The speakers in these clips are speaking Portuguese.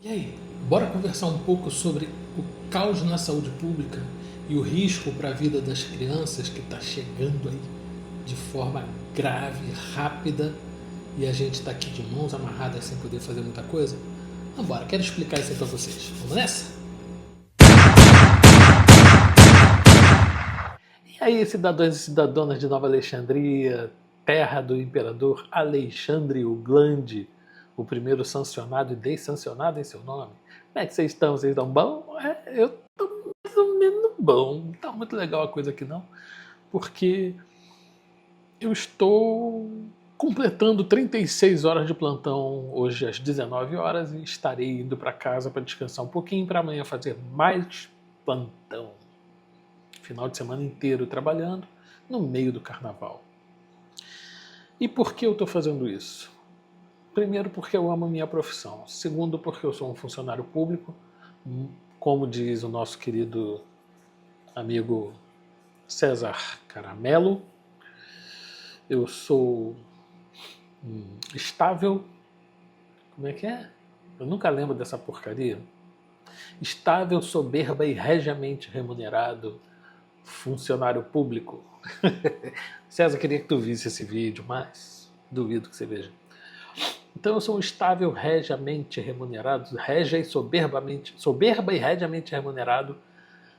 E aí, bora conversar um pouco sobre o caos na saúde pública e o risco para a vida das crianças que está chegando aí de forma grave, rápida, e a gente está aqui de mãos amarradas sem poder fazer muita coisa? Vambora, quero explicar isso aí para vocês. Vamos nessa? E aí, cidadãos e cidadonas de Nova Alexandria, terra do imperador Alexandre o Grande, o primeiro sancionado e dessancionado em seu nome. Como é que vocês estão? Vocês estão bom? Eu estou mais ou menos bom. Não está muito legal a coisa aqui não, porque eu estou completando 36 horas de plantão hoje às 19 horas e estarei indo para casa para descansar um pouquinho para amanhã fazer mais plantão. Final de semana inteiro trabalhando no meio do carnaval. E por que eu estou fazendo isso? Primeiro, porque eu amo a minha profissão. Segundo, porque eu sou um funcionário público. Como diz o nosso querido amigo César Caramelo, eu sou estável. Como é que é? Eu nunca lembro dessa porcaria. Estável, soberba e regiamente remunerado funcionário público. César, queria que tu visse esse vídeo, mas duvido que você veja. Então eu sou um estável, regiamente remunerado, soberba e regiamente remunerado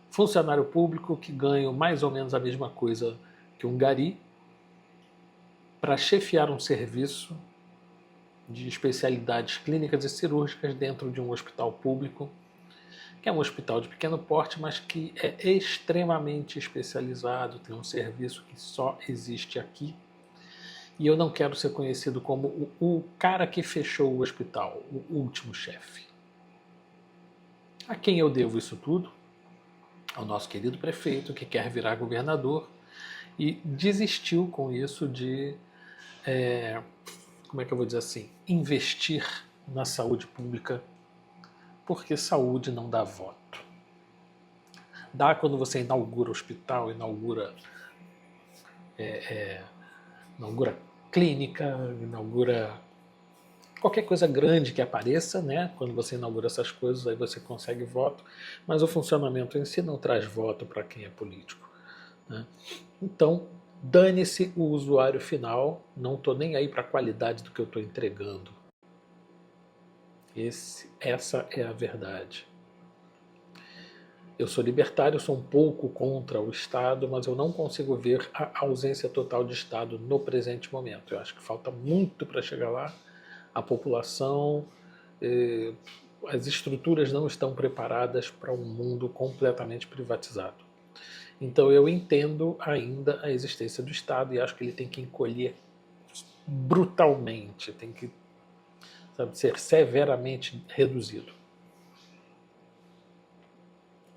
funcionário público que ganho mais ou menos a mesma coisa que um gari para chefiar um serviço de especialidades clínicas e cirúrgicas dentro de um hospital público, que é um hospital de pequeno porte, mas que é extremamente especializado, tem um serviço que só existe aqui. E eu não quero ser conhecido como o cara que fechou o hospital, o último chefe. A quem eu devo isso tudo? Ao nosso querido prefeito, que quer virar governador e desistiu com isso de, como é que eu vou dizer assim, investir na saúde pública, porque saúde não dá voto. Dá quando você inaugura hospital, inaugura clínica, inaugura qualquer coisa grande que apareça, né? Quando você inaugura essas coisas, aí você consegue voto, mas o funcionamento em si não traz voto para quem é político, né? Então, dane-se o usuário final, não estou nem aí para a qualidade do que eu estou entregando. Essa é a verdade. Eu sou libertário, sou um pouco contra o Estado, mas eu não consigo ver a ausência total de Estado no presente momento. Eu acho que falta muito para chegar lá. A população, as estruturas não estão preparadas para um mundo completamente privatizado. Então eu entendo ainda a existência do Estado e acho que ele tem que encolher brutalmente, tem que, sabe, ser severamente reduzido.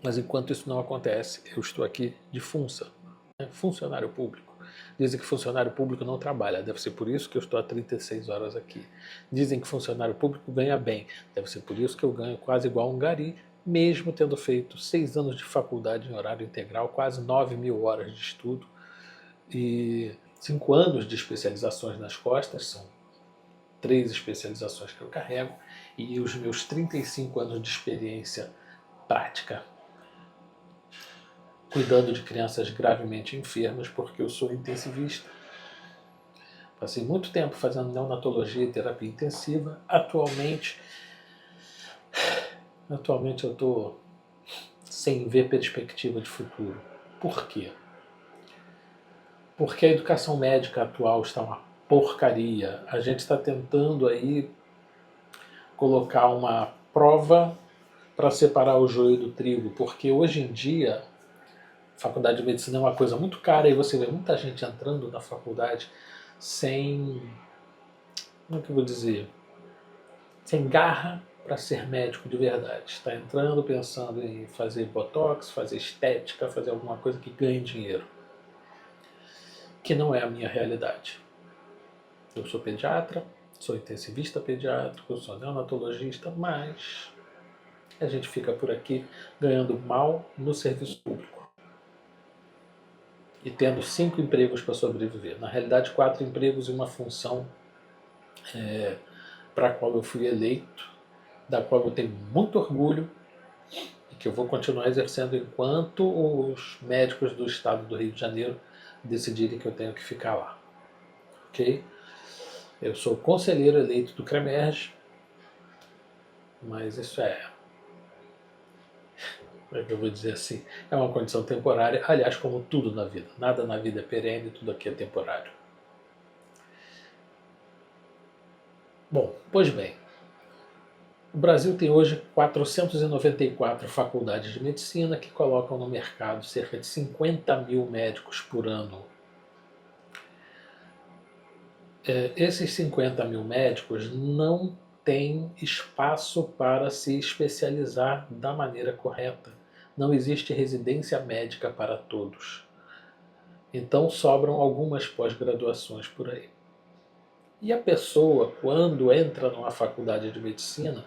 Mas enquanto isso não acontece, eu estou aqui de funça, né? Funcionário público. Dizem que funcionário público não trabalha, deve ser por isso que eu estou há 36 horas aqui. Dizem que funcionário público ganha bem, deve ser por isso que eu ganho quase igual um gari, mesmo tendo feito 6 anos de faculdade em horário integral, quase 9.000 horas de estudo e 5 anos de especializações nas costas, são 3 especializações que eu carrego, e os meus 35 anos de experiência prática cuidando de crianças gravemente enfermas, porque eu sou intensivista. Passei muito tempo fazendo neonatologia e terapia intensiva. Atualmente eu estou sem ver perspectiva de futuro. Por quê? Porque a educação médica atual está uma porcaria. A gente está tentando aí colocar uma prova para separar o joio do trigo, porque hoje em dia faculdade de medicina é uma coisa muito cara e você vê muita gente entrando na faculdade sem, como é que eu vou dizer, sem garra para ser médico de verdade. Está entrando pensando em fazer botox, fazer estética, fazer alguma coisa que ganhe dinheiro, que não é a minha realidade. Eu sou pediatra, sou intensivista pediátrico, sou neonatologista, mas a gente fica por aqui ganhando mal no serviço público e tendo 5 empregos para sobreviver. Na realidade, 4 empregos e uma função para a qual eu fui eleito, da qual eu tenho muito orgulho e que eu vou continuar exercendo enquanto os médicos do estado do Rio de Janeiro decidirem que eu tenho que ficar lá. Ok? Eu sou conselheiro eleito do CREMERGE, mas isso como é que eu vou dizer assim, é uma condição temporária, aliás, como tudo na vida. Nada na vida é perene, tudo aqui é temporário. Bom, pois bem, o Brasil tem hoje 494 faculdades de medicina que colocam no mercado cerca de 50 mil médicos por ano. Esses 50 mil médicos não têm espaço para se especializar da maneira correta. Não existe residência médica para todos. Então sobram algumas pós-graduações por aí. E a pessoa, quando entra numa faculdade de medicina,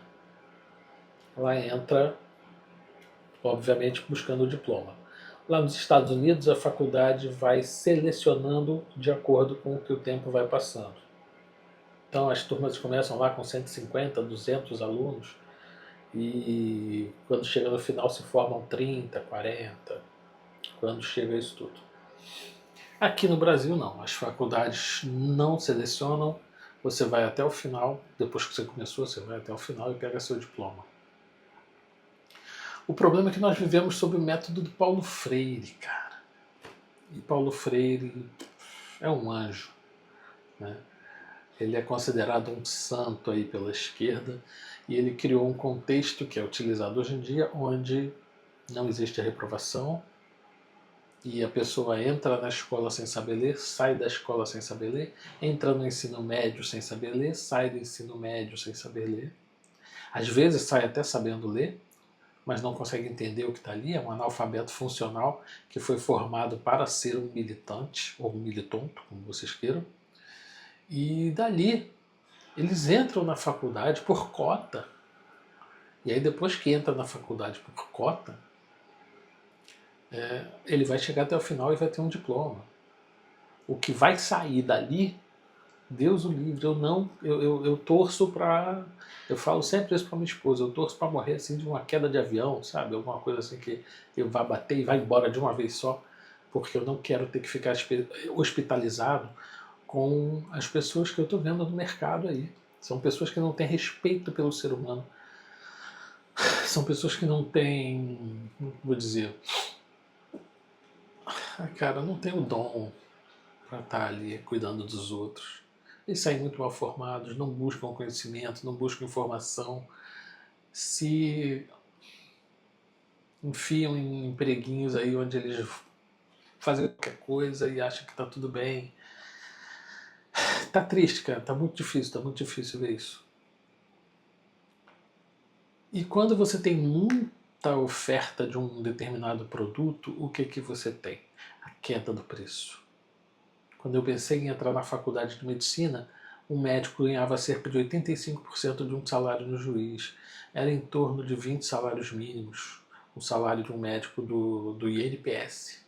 ela entra, obviamente, buscando o diploma. Lá nos Estados Unidos, a faculdade vai selecionando de acordo com o que o tempo vai passando. Então, as turmas começam lá com 150, 200 alunos e quando chega no final se formam 30, 40, quando chega isso tudo. Aqui no Brasil, não. As faculdades não selecionam. Você vai até o final, depois que você começou, você vai até o final e pega seu diploma. O problema é que nós vivemos sob o método do Paulo Freire, cara. E Paulo Freire é um anjo, né? Ele é considerado um santo aí pela esquerda e ele criou um contexto que é utilizado hoje em dia, onde não existe a reprovação e a pessoa entra na escola sem saber ler, sai da escola sem saber ler, entra no ensino médio sem saber ler, sai do ensino médio sem saber ler. Às vezes sai até sabendo ler, mas não consegue entender o que está ali, é um analfabeto funcional que foi formado para ser um militante, ou um militonto, como vocês queiram, e dali eles entram na faculdade por cota, e aí depois que entra na faculdade por cota, ele vai chegar até o final e vai ter um diploma. O que vai sair dali, Deus o livre, eu torço para, eu falo sempre isso para minha esposa, eu torço para morrer assim de uma queda de avião, sabe, alguma coisa assim que eu vá bater e vá embora de uma vez só, porque eu não quero ter que ficar hospitalizado com as pessoas que eu estou vendo no mercado aí. São pessoas que não têm respeito pelo ser humano, são pessoas que não têm, vou dizer, cara, não tem o dom para estar ali cuidando dos outros. Eles saem muito mal formados, não buscam conhecimento, não buscam informação, se enfiam em empreguinhos aí onde eles fazem qualquer coisa e acham que está tudo bem. Tá triste, cara, tá muito difícil ver isso. E quando você tem muita oferta de um determinado produto, o que você tem? A queda do preço. Quando eu pensei em entrar na faculdade de medicina, um médico ganhava cerca de 85% de um salário no juiz. Era em torno de 20 salários mínimos, o salário de um médico do INPS,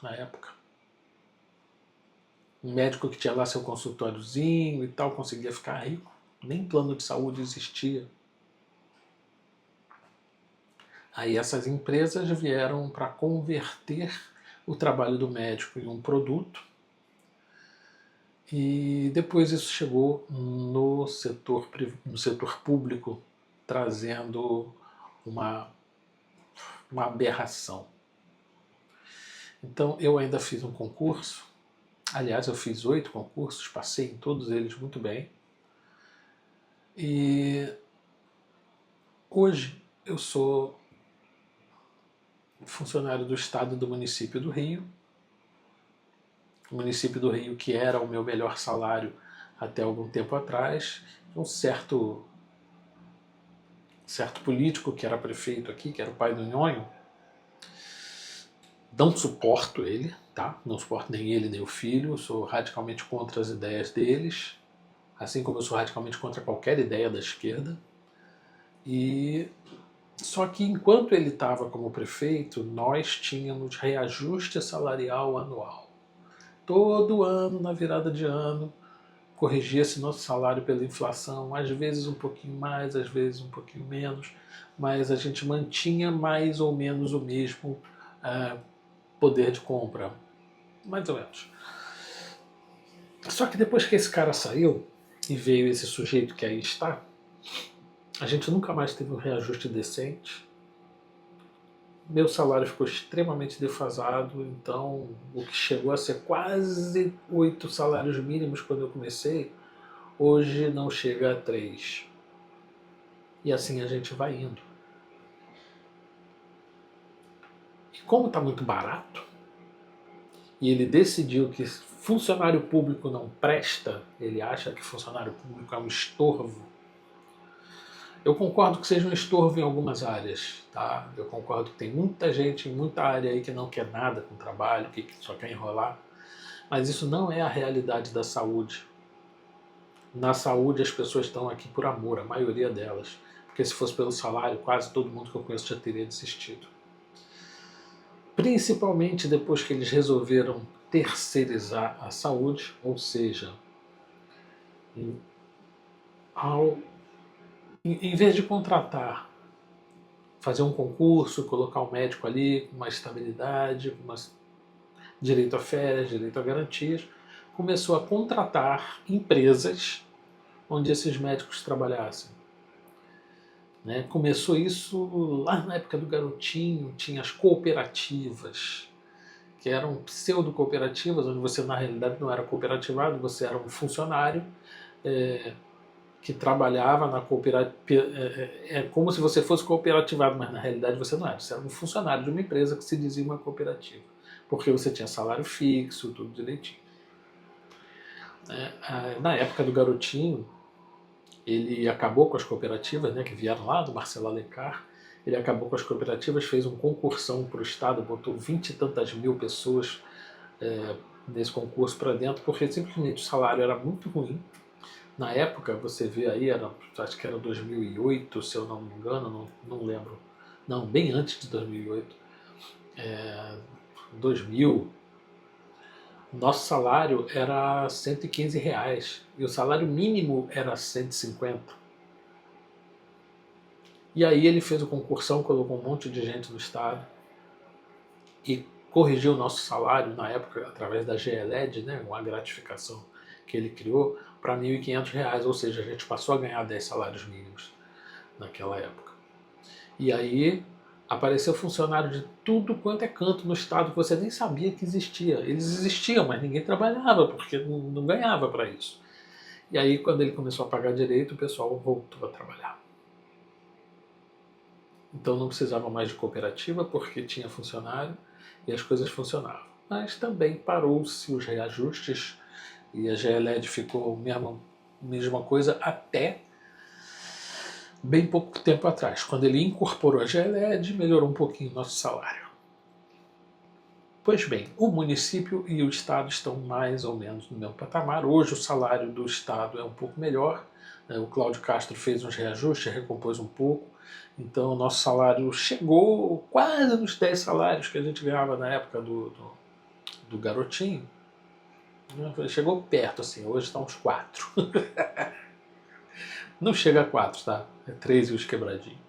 na época. Um médico que tinha lá seu consultóriozinho e tal, conseguia ficar rico. Nem plano de saúde existia. Aí essas empresas vieram para converter o trabalho do médico em um produto, e depois isso chegou no setor público, trazendo uma aberração. Então eu ainda fiz um concurso, aliás eu fiz 8 concursos, passei em todos eles muito bem, e hoje eu sou funcionário do Estado e do município do Rio. O município do Rio, que era o meu melhor salário até algum tempo atrás, um certo político que era prefeito aqui, que era o pai do Nhonho, não suporto ele, tá? Não suporto nem ele nem o filho, sou radicalmente contra as ideias deles, assim como eu sou radicalmente contra qualquer ideia da esquerda. E só que enquanto ele estava como prefeito, nós tínhamos reajuste salarial anual. Todo ano, na virada de ano, corrigia esse nosso salário pela inflação, às vezes um pouquinho mais, às vezes um pouquinho menos, mas a gente mantinha mais ou menos o mesmo poder de compra, mais ou menos. Só que depois que esse cara saiu e veio esse sujeito que aí está, a gente nunca mais teve um reajuste decente. Meu salário ficou extremamente defasado, então o que chegou a ser quase 8 salários mínimos quando eu comecei, hoje não chega a 3. E assim a gente vai indo. E como está muito barato, e ele decidiu que funcionário público não presta, ele acha que funcionário público é um estorvo. Eu concordo que seja um estorvo em algumas áreas, tá? Eu concordo que tem muita gente em muita área aí que não quer nada com o trabalho, que só quer enrolar. Mas isso não é a realidade da saúde. Na saúde as pessoas estão aqui por amor, a maioria delas. Porque se fosse pelo salário, quase todo mundo que eu conheço já teria desistido. Principalmente depois que eles resolveram terceirizar a saúde, ou seja, em vez de contratar, fazer um concurso, colocar um médico ali com uma estabilidade, com direito a férias, direito a garantias, começou a contratar empresas onde esses médicos trabalhassem. Né? Começou isso lá na época do Garotinho, tinha as cooperativas, que eram pseudo-cooperativas, onde você na realidade não era cooperativado, você era um funcionário que trabalhava na cooperativa. É como se você fosse cooperativado, mas na realidade você não era. Você era um funcionário de uma empresa que se dizia uma cooperativa, porque você tinha salário fixo, tudo direitinho. Na época do Garotinho, ele acabou com as cooperativas, né, que vieram lá do Marcelo Alencar. Ele acabou com as cooperativas, fez um concursão para o Estado, botou 20 e tantas mil pessoas nesse concurso para dentro, porque simplesmente o salário era muito ruim. Na época, você vê aí, acho que era 2008, se eu não me engano, não lembro. Não, bem antes de 2008. 2000, nosso salário era R$115 e o salário mínimo era 150. E aí ele fez o concursão, colocou um monte de gente no estado e corrigiu o nosso salário na época através da GELED, né, uma gratificação que ele criou, para R$1.500, ou seja, a gente passou a ganhar 10 salários mínimos naquela época. E aí apareceu funcionário de tudo quanto é canto no estado que você nem sabia que existia. Eles existiam, mas ninguém trabalhava, porque não ganhava para isso. E aí, quando ele começou a pagar direito, o pessoal voltou a trabalhar. Então não precisava mais de cooperativa, porque tinha funcionário e as coisas funcionavam. Mas também parou-se os reajustes e a GELED ficou a mesma coisa até bem pouco tempo atrás. Quando ele incorporou a GELED, melhorou um pouquinho o nosso salário. Pois bem, o município e o estado estão mais ou menos no mesmo patamar. Hoje o salário do estado é um pouco melhor. O Cláudio Castro fez uns reajustes, recompôs um pouco. Então o nosso salário chegou quase nos 10 salários que a gente ganhava na época do Garotinho. Chegou perto, assim, hoje está uns 4. Não chega a 4, tá? É 3 e os quebradinhos.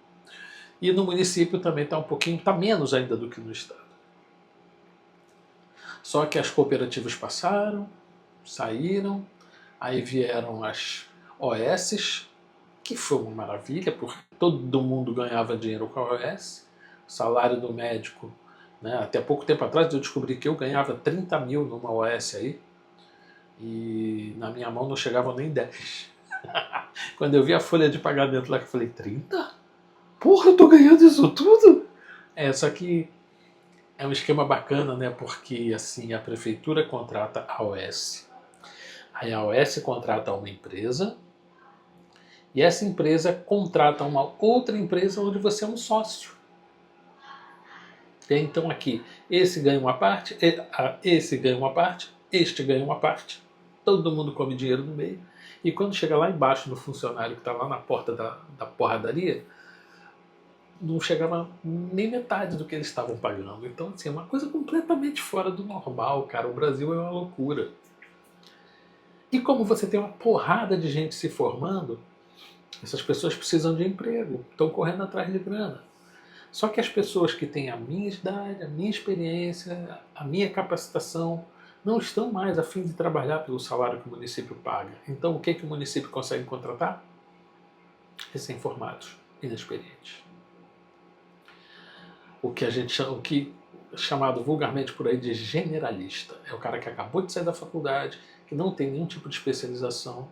E no município também está um pouquinho, está menos ainda do que no estado. Só que as cooperativas passaram, saíram, aí vieram as OS, que foi uma maravilha, porque todo mundo ganhava dinheiro com a OS. O salário do médico, né? Até pouco tempo atrás eu descobri que eu ganhava 30 mil numa OS aí, e na minha mão não chegavam nem 10. Quando eu vi a folha de pagamento lá, que eu falei, 30? Porra, eu tô ganhando isso tudo? Só que é um esquema bacana, né? Porque assim, a prefeitura contrata a OS. Aí a OS contrata uma empresa e essa empresa contrata uma outra empresa onde você é um sócio. Então aqui, esse ganha uma parte, esse ganha uma parte, este ganha uma parte. Todo mundo come dinheiro no meio. E quando chega lá embaixo no funcionário que está lá na porta da porradaria, não chegava nem metade do que eles estavam pagando. Então, assim, é uma coisa completamente fora do normal, cara. O Brasil é uma loucura. E como você tem uma porrada de gente se formando, essas pessoas precisam de emprego, estão correndo atrás de grana. Só que as pessoas que têm a minha idade, a minha experiência, a minha capacitação, não estão mais a fim de trabalhar pelo salário que o município paga. Então o que, que o município consegue contratar? Recém-formados, inexperientes. O que a gente chama, o que é chamado vulgarmente por aí de generalista. É o cara que acabou de sair da faculdade, que não tem nenhum tipo de especialização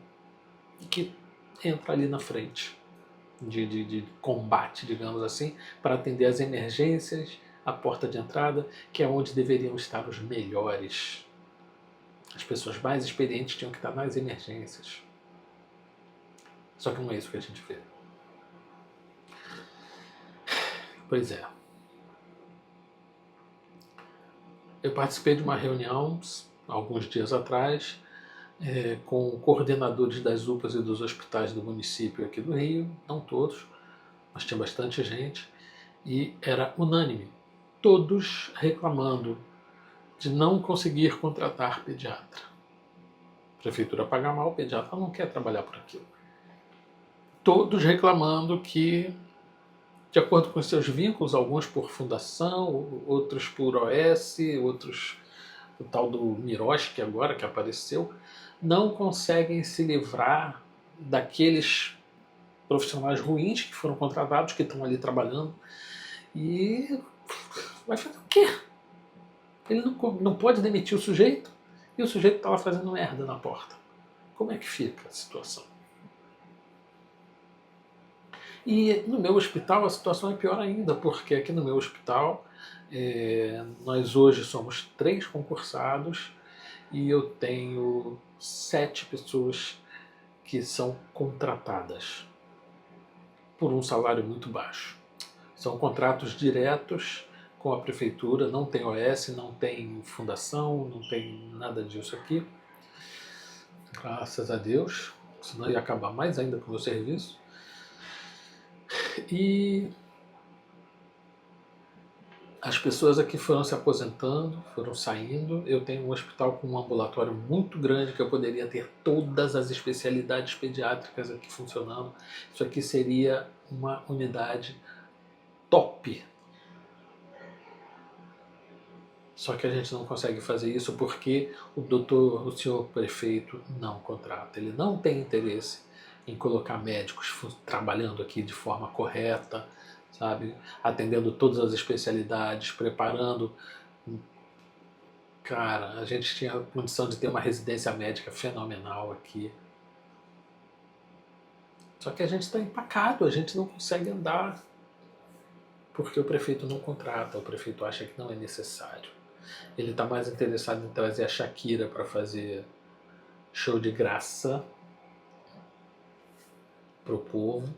e que entra ali na frente de combate, digamos assim, para atender as emergências, a porta de entrada, que é onde deveriam estar os melhores. As pessoas mais experientes tinham que estar nas emergências. Só que não é isso que a gente vê. Pois é. Eu participei de uma reunião alguns dias atrás com coordenadores das UPAs e dos hospitais do município aqui do Rio, não todos, mas tinha bastante gente, e era unânime, todos reclamando de não conseguir contratar pediatra. A prefeitura paga mal, o pediatra não quer trabalhar por aquilo. Todos reclamando que, de acordo com seus vínculos, alguns por fundação, outros por OS, outros o tal do Miroski agora que apareceu, não conseguem se livrar daqueles profissionais ruins que foram contratados, que estão ali trabalhando. E vai fazer o quê? Ele não pode demitir o sujeito e o sujeito está lá fazendo merda na porta. Como é que fica a situação? E no meu hospital a situação é pior ainda, porque aqui no meu hospital nós hoje somos 3 concursados e eu tenho 7 pessoas que são contratadas por um salário muito baixo. São contratos diretos com a prefeitura, não tem OS, não tem fundação, não tem nada disso aqui. Graças a Deus, senão ia acabar mais ainda com o meu serviço. E as pessoas aqui foram se aposentando, foram saindo. Eu tenho um hospital com um ambulatório muito grande que eu poderia ter todas as especialidades pediátricas aqui funcionando. Isso aqui seria uma unidade top. Só que a gente não consegue fazer isso porque o senhor prefeito não contrata. Ele não tem interesse em colocar médicos trabalhando aqui de forma correta, sabe? Atendendo todas as especialidades, preparando. Cara, a gente tinha a condição de ter uma residência médica fenomenal aqui. Só que a gente está empacado, a gente não consegue andar porque o prefeito não contrata, o prefeito acha que não é necessário. Ele está mais interessado em trazer a Shakira para fazer show de graça pro povo.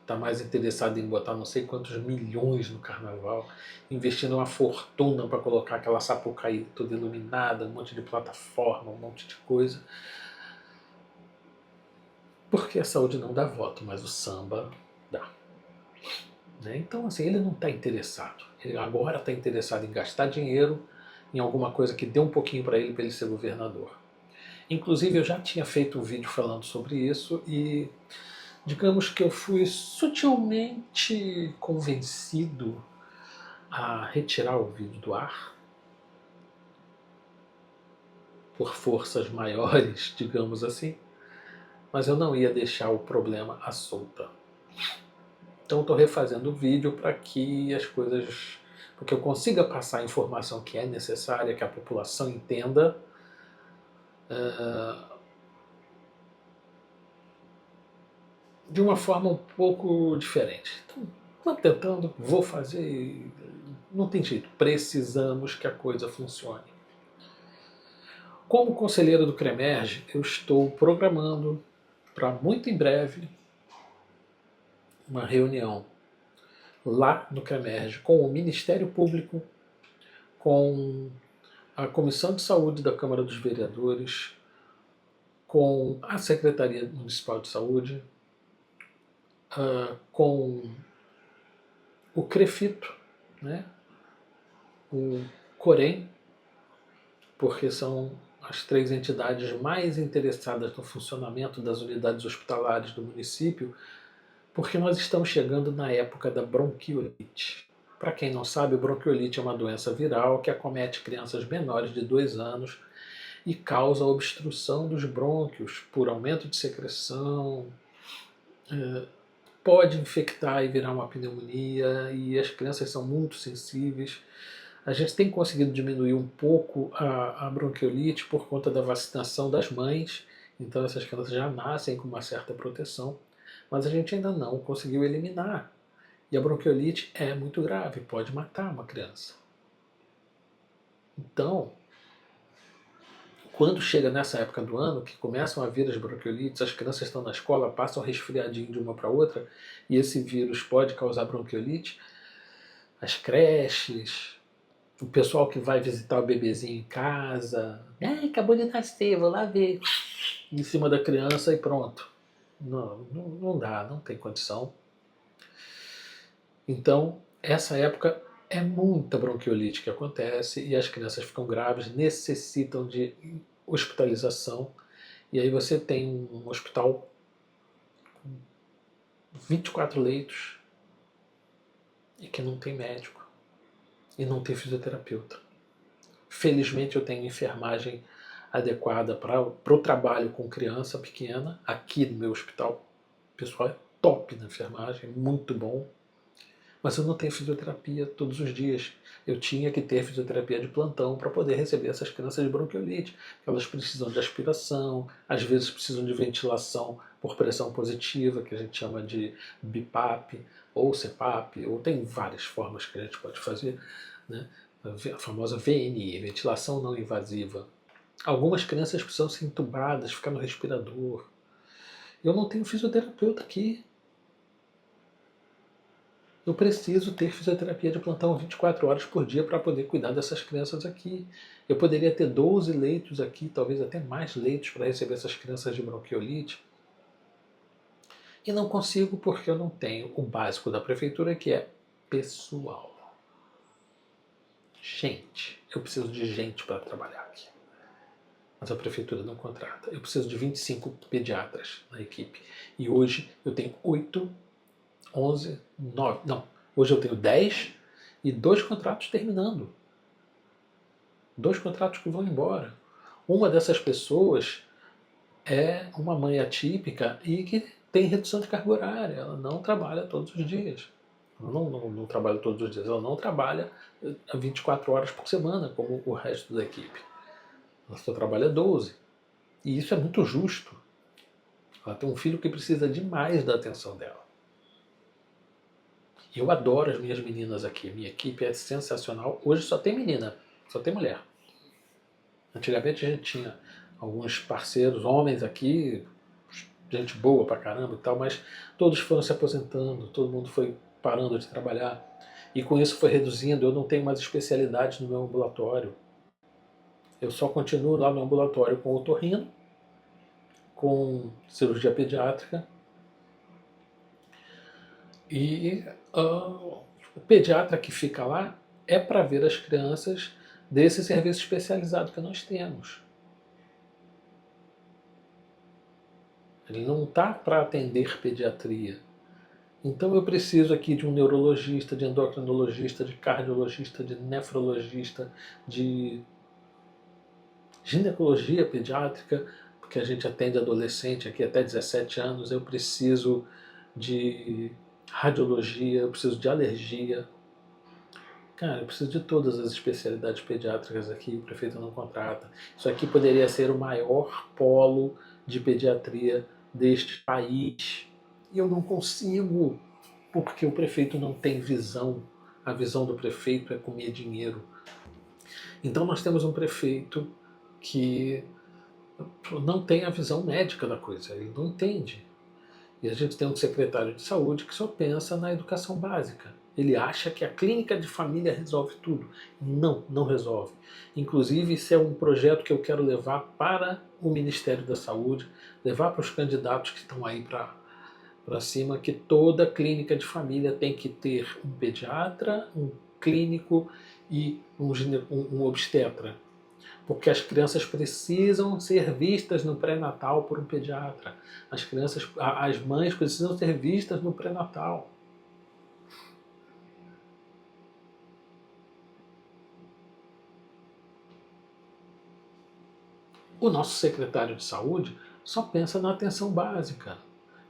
Está mais interessado em botar não sei quantos milhões no carnaval, investindo uma fortuna para colocar aquela Sapucaí toda iluminada, um monte de plataforma, um monte de coisa. Porque a saúde não dá voto, mas o samba dá. Né? Então, assim, ele não está interessado. Ele agora está interessado em gastar dinheiro em alguma coisa que dê um pouquinho para ele ser governador. Inclusive, eu já tinha feito um vídeo falando sobre isso e digamos que eu fui sutilmente convencido a retirar o vídeo do ar por forças maiores, digamos assim, mas eu não ia deixar o problema à solta. Então estou refazendo o vídeo para que as coisas, para que eu consiga passar a informação que é necessária, que a população entenda, de uma forma um pouco diferente. Então, estou tentando, vou fazer, não tem jeito, precisamos que a coisa funcione. Como conselheiro do CREMERGE, eu estou programando para muito em breve uma reunião lá no CREMERGE com o Ministério Público, com a Comissão de Saúde da Câmara dos Vereadores, com a Secretaria Municipal de Saúde, com o CREFITO, né, o COREM, porque são as 3 entidades mais interessadas no funcionamento das unidades hospitalares do município, porque nós estamos chegando na época da bronquiolite. Para quem não sabe, bronquiolite é uma doença viral que acomete crianças menores de 2 anos e causa obstrução dos brônquios por aumento de secreção, pode infectar e virar uma pneumonia, e as crianças são muito sensíveis. A gente tem conseguido diminuir um pouco a bronquiolite por conta da vacinação das mães, então essas crianças já nascem com uma certa proteção, mas a gente ainda não conseguiu eliminar. E a bronquiolite é muito grave, pode matar uma criança. Então, quando chega nessa época do ano, que começam a vir as bronquiolites, as crianças estão na escola, passam resfriadinho de uma para outra, e esse vírus pode causar bronquiolite, as creches, o pessoal que vai visitar o bebezinho em casa, acabou de nascer, vou lá ver, em cima da criança e pronto. Não dá, não tem condição. Então, essa época é muita bronquiolite que acontece e as crianças ficam graves, necessitam de hospitalização. E aí você tem um hospital com 24 leitos e que não tem médico e não tem fisioterapeuta. Felizmente eu tenho enfermagem adequada para o trabalho com criança pequena aqui no meu hospital. O pessoal é top na enfermagem, muito bom. Mas eu não tenho fisioterapia todos os dias. Eu tinha que ter fisioterapia de plantão para poder receber essas crianças de bronquiolite. Elas precisam de aspiração, às vezes precisam de ventilação por pressão positiva, que a gente chama de BIPAP ou CPAP, ou tem várias formas que a gente pode fazer, né? A famosa VNI, ventilação não invasiva. Algumas crianças precisam ser entubadas, ficar no respirador. Eu não tenho fisioterapeuta aqui. Eu preciso ter fisioterapia de plantão 24 horas por dia para poder cuidar dessas crianças aqui. Eu poderia ter 12 leitos aqui, talvez até mais leitos para receber essas crianças de bronquiolite. E não consigo porque eu não tenho o básico da prefeitura, que é pessoal. Gente, eu preciso de gente para trabalhar aqui. Mas a prefeitura não contrata. Eu preciso de 25 pediatras na equipe. E hoje eu tenho 8, 11, 9, não. Hoje eu tenho 10 e 2 contratos terminando. 2 contratos que vão embora. Uma dessas pessoas é uma mãe atípica e que tem redução de carga horária. Ela não trabalha todos os dias. Ela não trabalha todos os dias. Ela não trabalha 24 horas por semana, como o resto da equipe. Ela só trabalha 12. E isso é muito justo. Ela tem um filho que precisa demais da atenção dela. Eu adoro as minhas meninas aqui. Minha equipe é sensacional. Hoje só tem menina, só tem mulher. Antigamente a gente tinha alguns parceiros, homens aqui, gente boa pra caramba e tal, mas todos foram se aposentando, todo mundo foi parando de trabalhar. E com isso foi reduzindo. Eu não tenho mais especialidades no meu ambulatório. Eu só continuo lá no ambulatório com otorrino, com cirurgia pediátrica. E o pediatra que fica lá é para ver as crianças desse serviço especializado que nós temos. Ele não está para atender pediatria. Então eu preciso aqui de um neurologista, de endocrinologista, de cardiologista, de nefrologista, de ginecologia pediátrica, porque a gente atende adolescente aqui até 17 anos. Eu preciso de radiologia, eu preciso de alergia. Cara, eu preciso de todas as especialidades pediátricas aqui, o prefeito não contrata. Isso aqui poderia ser o maior polo de pediatria deste país. E eu não consigo, porque o prefeito não tem visão. A visão do prefeito é comer dinheiro. Então nós temos um prefeito que não tem a visão médica da coisa, ele não entende. E a gente tem um secretário de saúde que só pensa na educação básica. Ele acha que a clínica de família resolve tudo. Não, não resolve. Inclusive, isso é um projeto que eu quero levar para o Ministério da Saúde, levar para os candidatos que estão aí para cima, que toda clínica de família tem que ter um pediatra, um clínico e um obstetra. Porque as crianças precisam ser vistas no pré-natal por um pediatra. As mães precisam ser vistas no pré-natal. O nosso secretário de saúde só pensa na atenção básica.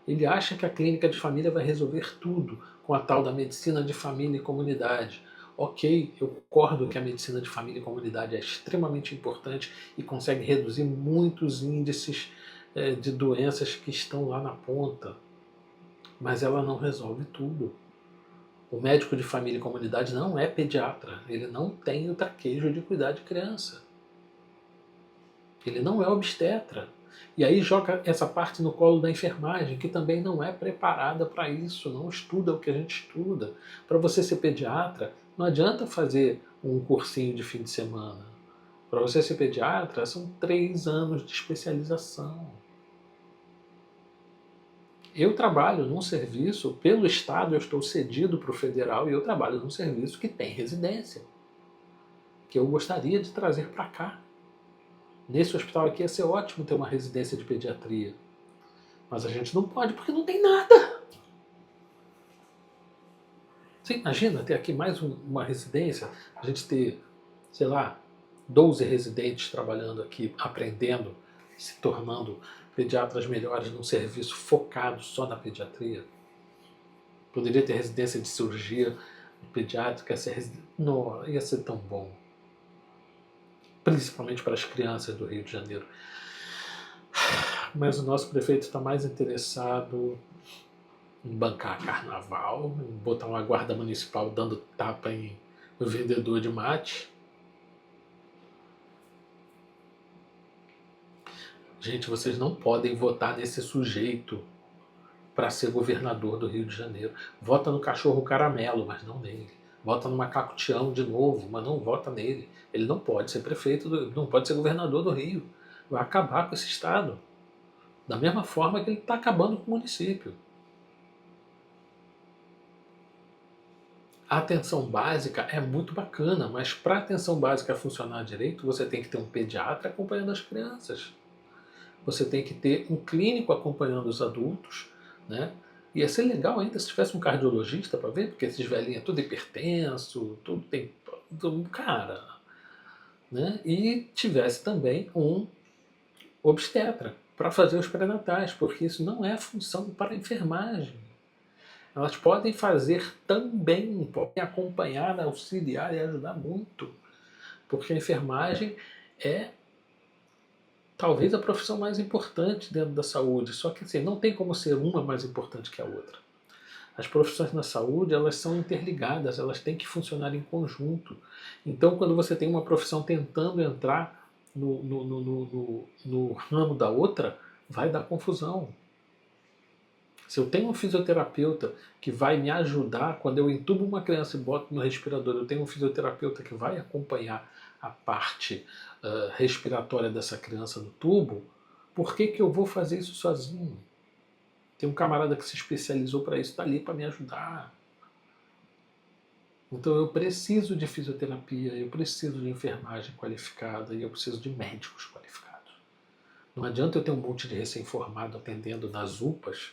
Ele acha que a clínica de família vai resolver tudo com a tal da medicina de família e comunidade. Ok, eu concordo que a medicina de família e comunidade é extremamente importante e consegue reduzir muitos índices de doenças que estão lá na ponta, mas ela não resolve tudo. O médico de família e comunidade não é pediatra, ele não tem o traquejo de cuidar de criança. Ele não é obstetra. E aí joga essa parte no colo da enfermagem, que também não é preparada para isso, não estuda o que a gente estuda. Para você ser pediatra, não adianta fazer um cursinho de fim de semana. Para você ser pediatra, são 3 anos de especialização. Eu trabalho num serviço, pelo Estado eu estou cedido para o federal e eu trabalho num serviço que tem residência, que eu gostaria de trazer para cá. Nesse hospital aqui ia ser ótimo ter uma residência de pediatria. Mas a gente não pode porque não tem nada. Você imagina ter aqui mais uma residência, a gente ter, sei lá, 12 residentes trabalhando aqui, aprendendo, se tornando pediatras melhores num serviço focado só na pediatria. Poderia ter residência de cirurgia pediátrica, não, ia ser tão bom. Principalmente para as crianças do Rio de Janeiro. Mas o nosso prefeito está mais interessado em bancar carnaval, em botar uma guarda municipal dando tapa em vendedor de mate. Gente, vocês não podem votar nesse sujeito para ser governador do Rio de Janeiro. Vota no cachorro caramelo, mas não nele. Vota no macaco Tião de novo, mas não vota nele. Ele não pode ser prefeito, não pode ser governador do Rio. Vai acabar com esse estado. Da mesma forma que ele está acabando com o município. A atenção básica é muito bacana, mas para a atenção básica funcionar direito, você tem que ter um pediatra acompanhando as crianças. Você tem que ter um clínico acompanhando os adultos, né? Ia ser legal ainda se tivesse um cardiologista para ver, porque esses velhinhos é tudo hipertenso, tudo tem... Cara, né? E tivesse também um obstetra para fazer os pré-natais, porque isso não é função para a enfermagem. Elas podem fazer também, podem acompanhar, auxiliar e ajudar muito, porque a enfermagem é talvez a profissão mais importante dentro da saúde, só que assim, não tem como ser uma mais importante que a outra. As profissões na saúde, elas são interligadas, elas têm que funcionar em conjunto. Então, quando você tem uma profissão tentando entrar no ramo da outra, vai dar confusão. Se eu tenho um fisioterapeuta que vai me ajudar, quando eu entubo uma criança e boto no respirador, eu tenho um fisioterapeuta que vai acompanhar a parte respiratória dessa criança no tubo, por que eu vou fazer isso sozinho? Tem um camarada que se especializou para isso, está ali para me ajudar. Então eu preciso de fisioterapia, eu preciso de enfermagem qualificada e eu preciso de médicos qualificados. Não adianta eu ter um monte de recém-formado atendendo nas UPAs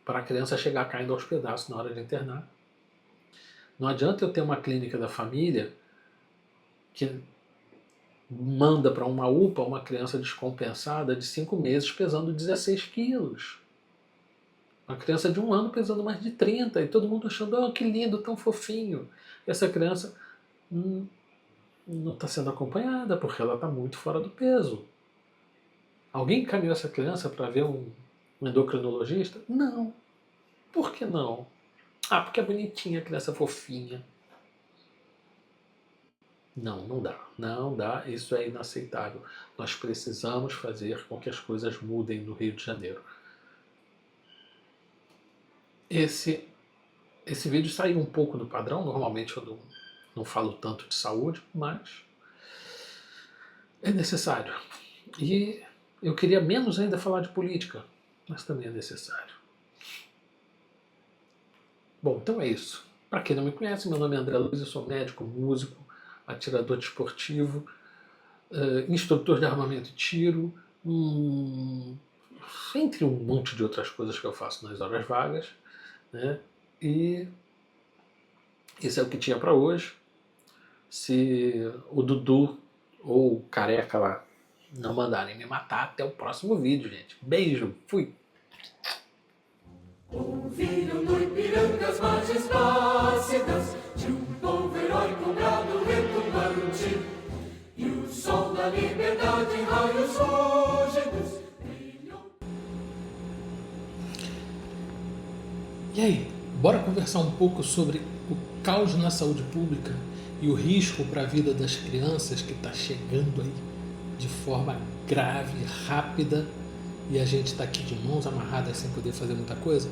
para a criança chegar caindo aos pedaços na hora de internar. Não adianta eu ter uma clínica da família que manda para uma UPA uma criança descompensada de 5 meses pesando 16 quilos. Uma criança de 1 ano pesando mais de 30 e todo mundo achando, oh, que lindo, tão fofinho. E essa criança não está sendo acompanhada porque ela está muito fora do peso. Alguém encaminhou essa criança para ver um endocrinologista? Não. Por que não? Ah, porque é bonitinha, a criança fofinha. Não, não dá. Não dá, isso é inaceitável. Nós precisamos fazer com que as coisas mudem no Rio de Janeiro. Esse vídeo saiu um pouco do padrão, normalmente eu não falo tanto de saúde, mas é necessário. E eu queria menos ainda falar de política, mas também é necessário. Bom, então é isso. Para quem não me conhece, meu nome é André Luiz, eu sou médico, músico, atirador desportivo. instrutor de armamento e tiro, entre um monte de outras coisas que eu faço nas horas vagas, né? E isso é o que tinha para hoje. Se o Dudu ou o Careca lá não mandarem me matar, até o próximo vídeo, gente. Beijo, fui! Ouviram no Ipiranga as margens plácidas de um povo heróico brado retumbante, e o sol da liberdade em raios fúlgidos brilhou. E aí, bora conversar um pouco sobre o caos na saúde pública e o risco para a vida das crianças que está chegando aí de forma grave, rápida, e a gente está aqui de mãos amarradas sem poder fazer muita coisa?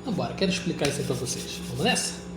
Então bora, quero explicar isso aí para vocês. Vamos nessa?